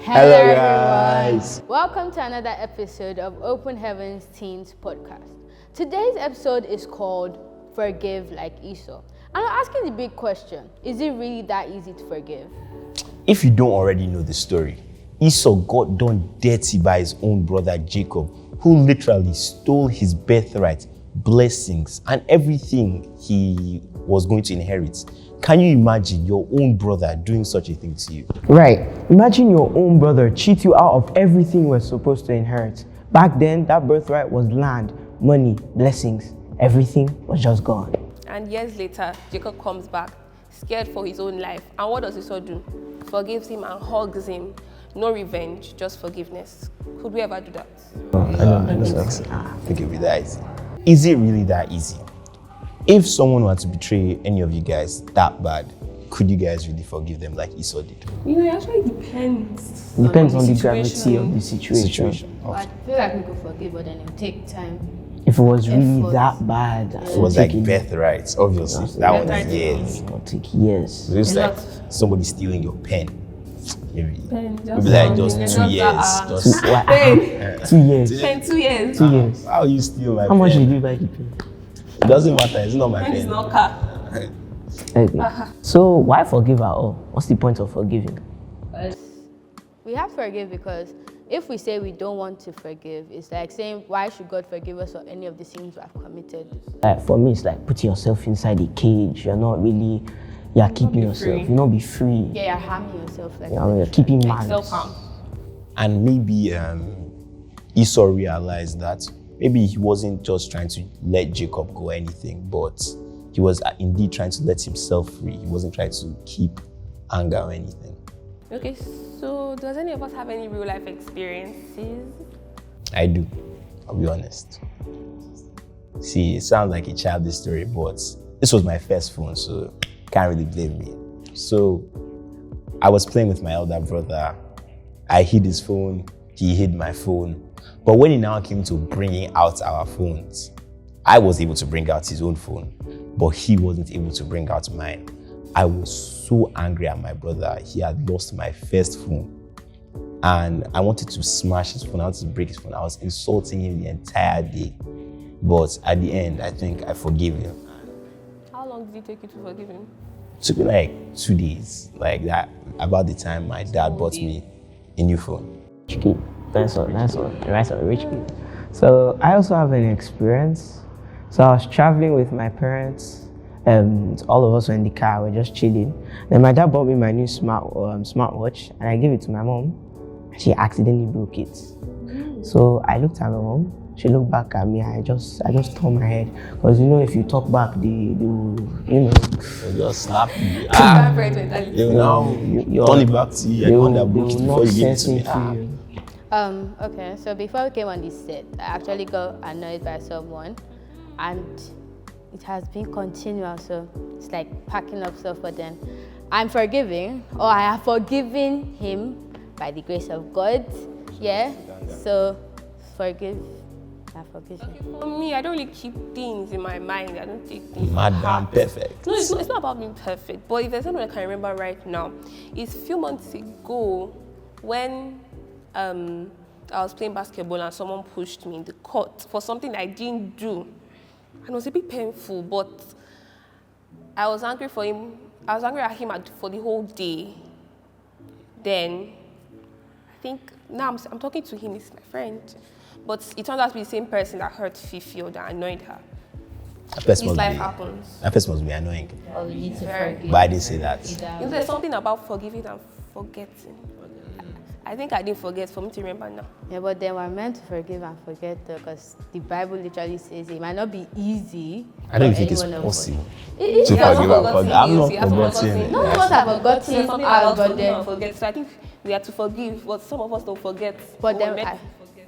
Hello guys! Welcome to another episode of Open Heavens Teens Podcast. Today's episode is called Forgive Like Esau. And I'm asking the big question, is it really that easy to forgive? If you don't already know the story, Esau got done dirty by his own brother Jacob, who literally stole his birthright, blessings, and everything he was going to inherit. Can you imagine your own brother doing such a thing to you? Right. Imagine your own brother cheat you out of everything we're supposed to inherit. Back then, that birthright was land, money, blessings. Everything was just gone. And years later, Jacob comes back, scared for his own life. And what does Esau do? Forgives him and hugs him. No revenge, just forgiveness. Could we ever do that? I think it'd be that easy. Is it really that easy? If someone were to betray any of you guys that bad, could you guys really forgive them like Esau did? You know, it actually depends. Depends on the gravity of the situation. I feel like we could forgive, but then it would take time. If it was really that bad, It was like birthright, obviously. That one is years. It would take years. It's like somebody stealing your pen. Maybe Just like just 2 years. Just 2 years. 2 years. 2 years. How you steal my pen? How much did you buy the pen? It doesn't matter, it's not my pen. It's not car. Okay. So why forgive at all? What's the point of forgiving? We have to forgive because if we say we don't want to forgive, it's like saying, why should God forgive us for any of the sins we have committed? For me, it's like putting yourself inside a cage. You're keeping yourself. Free. You're not be free. Yeah, you're harming yourself. Like You're keeping malice. Self-harm. And maybe Esau realized that maybe he wasn't just trying to let Jacob go or anything, but he was indeed trying to let himself free. He wasn't trying to keep anger or anything. Okay, so does any of us have any real life experiences? I do, I'll be honest. See, it sounds like a childish story, but this was my first phone, so can't really blame me. So I was playing with my elder brother. I hid his phone, he hid my phone. But when it now came to bringing out our phones, I was able to bring out his own phone, but he wasn't able to bring out mine. I was so angry at my brother. He had lost my first phone. And I wanted to smash his phone, I wanted to break his phone. I was insulting him the entire day. But at the end, I think I forgave him. How long did it take you to forgive him? It took me like 2 days, like that, about the time my dad bought me a new phone. Kid. That's all. Right, so rich kid. So I also have an experience. So I was traveling with my parents. All of us were in the car. We're just chilling. Then my dad bought me my new smartwatch, and I gave it to my mom. She accidentally broke it. So I looked at my mom. She looked back at me. I just turned my head because if you talk back, They'll just slap you. You're Turn it back to you. I want that book before you give it to me. Okay, so before we came on this set, I actually got annoyed by someone, and it has been continual, so it's like packing up stuff, but then I'm forgiving, or I have forgiven him by the grace of God. Yeah, so forgive. I forgive him. For me, I don't really keep things in my mind. I don't take things. Madam perfect. No, it's not about being perfect, but if there's something I can remember right now, it's a few months ago when I was playing basketball and someone pushed me in the court for something I didn't do. And it was a bit painful, but I was angry for him. I was angry at him for the whole day. Then, I think, now I'm talking to him, he's my friend. But it turned out to be the same person that hurt Fifi or that annoyed her. His life happens. That person must be annoying. Oh, we need to forgive. But I didn't say that. There's something about forgiving and forgetting. I think I didn't forget, for me to remember now. Yeah, but then we're meant to forgive and forget because the Bible literally says it might not be easy. I don't think it's possible to forgive and forget. I'm not forgetting. None of us have forgotten. There's something about forgiving and forget. So I think we have to forgive, but some of us don't forget. But then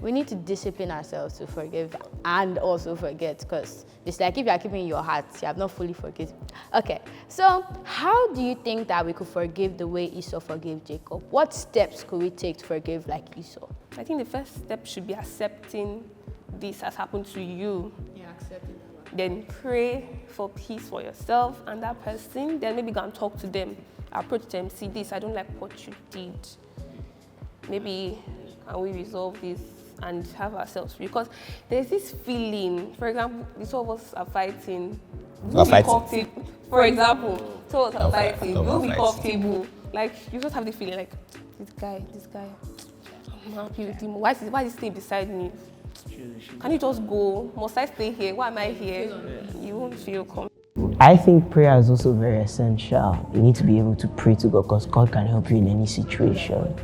we need to discipline ourselves to forgive and also forget, because it's like if you are keeping in your heart, you have not fully forgiven. Okay, so how do you think that we could forgive the way Esau forgave Jacob? What steps could we take to forgive like Esau? I think the first step should be accepting this has happened to you. Yeah, accepting. Then pray for peace for yourself and that person. Then maybe go and talk to them. Approach them. See this, I don't like what you did. maybe can we resolve this and have ourselves free? Because there's this feeling, for example, the two of us are fighting. For example, two of us are fighting. We'll be comfortable. Like, you just have the feeling like, this guy, I'm happy with him. Why is he staying beside me? Can you just go? Must I stay here? Why am I here? You won't feel comfortable. I think prayer is also very essential. You need to be able to pray to God because God can help you in any situation.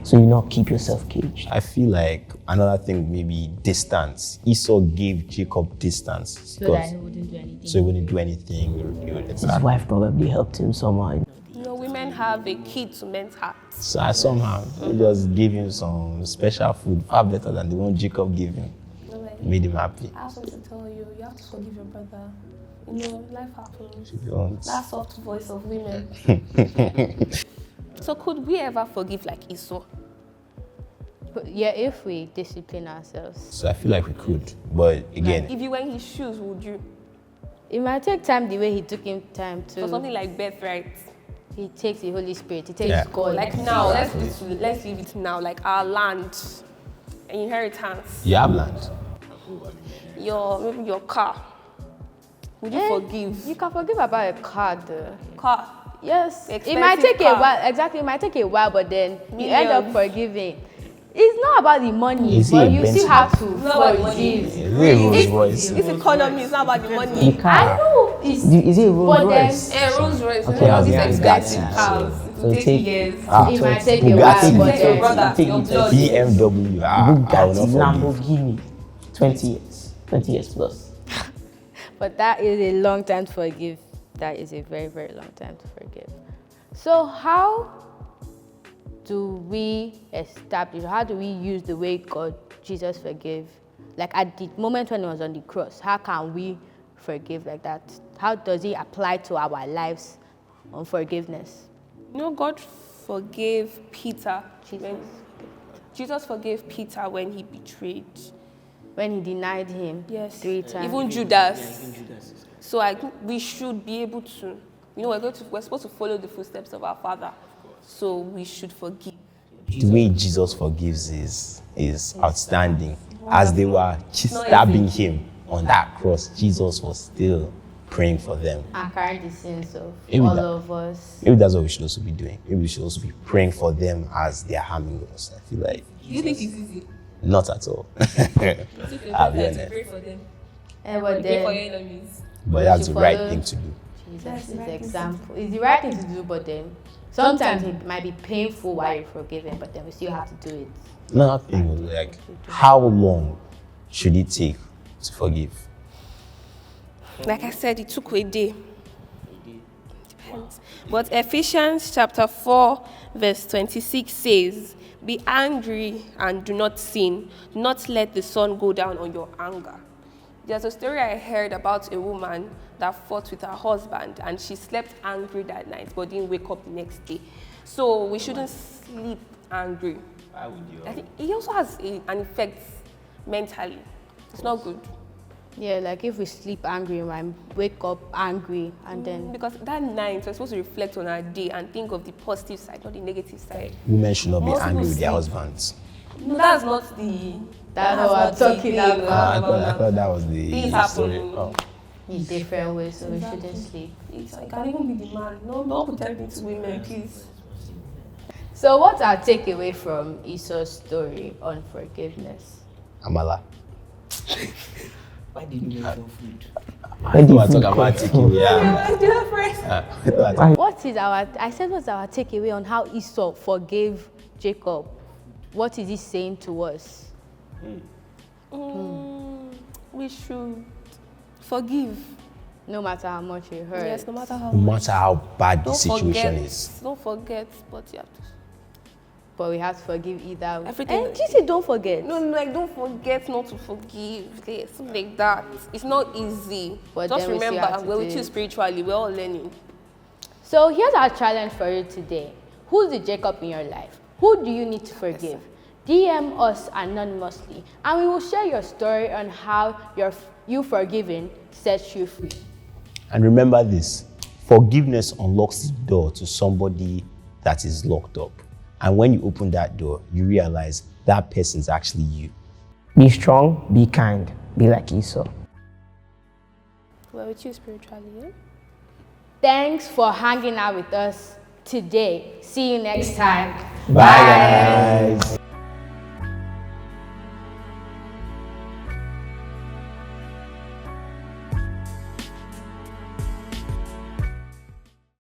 So you not keep yourself caged. I feel like another thing maybe distance. Esau gave Jacob distance So that he wouldn't do anything. So he wouldn't do anything. His wife probably helped him somehow. You know, women have a key to men's hearts. So I somehow just gave him some special food, far better than the one Jacob gave him. Made him happy. I have something to tell you. You have to forgive your brother. You know, life happens. You don't. That soft voice of women. So could we ever forgive like Esau? Yeah, if we discipline ourselves. So I feel like we could, but again, Like, if you were in his shoes, would you? It might take time the way he took him time to. For something like birthright. He takes the Holy Spirit. He takes God. Like now, let's leave it now. Like our land, an inheritance. you have land. Maybe your car. Would you forgive? You can forgive about a car, though. Car. Yes. It Expensive might take car. a while. Exactly. It might take a while, but then you end up Millions. forgiving. It's not about the money, Is it but a you Bentley? still have to It's not about the money. forgive. This economy is not about the money. I know. It's, Is it a Rolls but Royce? then Rolls Royce. Okay, All these yeah, expensive Bugatti. cars. So It will take take- years. it might take a Bugatti. while, but Take your then brother. Take Your it. blood. BMW. I will Bugatti, not forgive. Lamborghini. 20 years. 20 years plus. But that is a long time to forgive. That is a very, very long time to forgive. So how do we establish, how do we use the way Jesus forgave? Like at the moment when he was on the cross, how can we forgive like that? How does it apply to our lives on forgiveness? You know, God forgave Peter. Jesus forgave Peter when he betrayed. When he denied him 3 times. Even Judas. So I think we should be able to, you know, we're supposed to follow the footsteps of our Father. So we should forgive. The way Jesus forgives is outstanding. As they were stabbing him on that cross, Jesus was still praying for them. And carrying the sins of Maybe all that- of us. Maybe that's what we should also be doing. Maybe we should also be praying for them as they are harming us. I feel like You think it's easy? not at all. I'll be honest. Pray for them. And but Pray for then your enemies. But that's the should right follow thing to do. Jesus' example. It's the right thing to do, but then sometimes it might be painful while you're forgiving, but then we still have to do it. Another thing was like, how long should it take to forgive? Like I said, it took a day. Depends. But Ephesians chapter 4, verse 26 says, "Be angry and do not sin. Do not let the sun go down on your anger." There's a story I heard about a woman that fought with her husband and she slept angry that night but didn't wake up the next day. So we shouldn't sleep angry. I think it also has an effect mentally. It's not good. Yeah, like if we sleep angry, we might wake up angry, and then Because that night we're supposed to reflect on our day and think of the positive side, not the negative side. Women should not be Most angry people with their sleep. husbands. No, that's not the. that's what I'm talking about. I thought that was the Things story. happen. Oh. In different ways, so we shouldn't sleep. It can even be the man. No, don't protect it to women, please. So what's our takeaway from Esau's story on forgiveness? Amala. Why did you mention food? I thought I talk about takeaway. Yeah. What is what's our takeaway on how Esau forgave Jacob? What is he saying to us? We should forgive. No matter how much it hurts. Yes, no matter how No much. matter how bad the Don't situation forget. is. Don't forget, but you have to. But we have to forgive either. Everything- And you say don't forget. No, like don't forget not to forgive. Yes, something like that. It's not easy. But Just then we still have remember, to we're do with you it. spiritually. We're all learning. So here's our challenge for you today. Who's the Jacob in your life? Who do you need to forgive? DM us anonymously, and we will share your story on how you forgiving sets you free. And remember this, forgiveness unlocks the door to somebody that is locked up. And when you open that door, you realize that person's actually you. Be strong, be kind, be like Esau. Well, with you spiritually, yeah? Thanks for hanging out with us today. See you next time. Bye guys.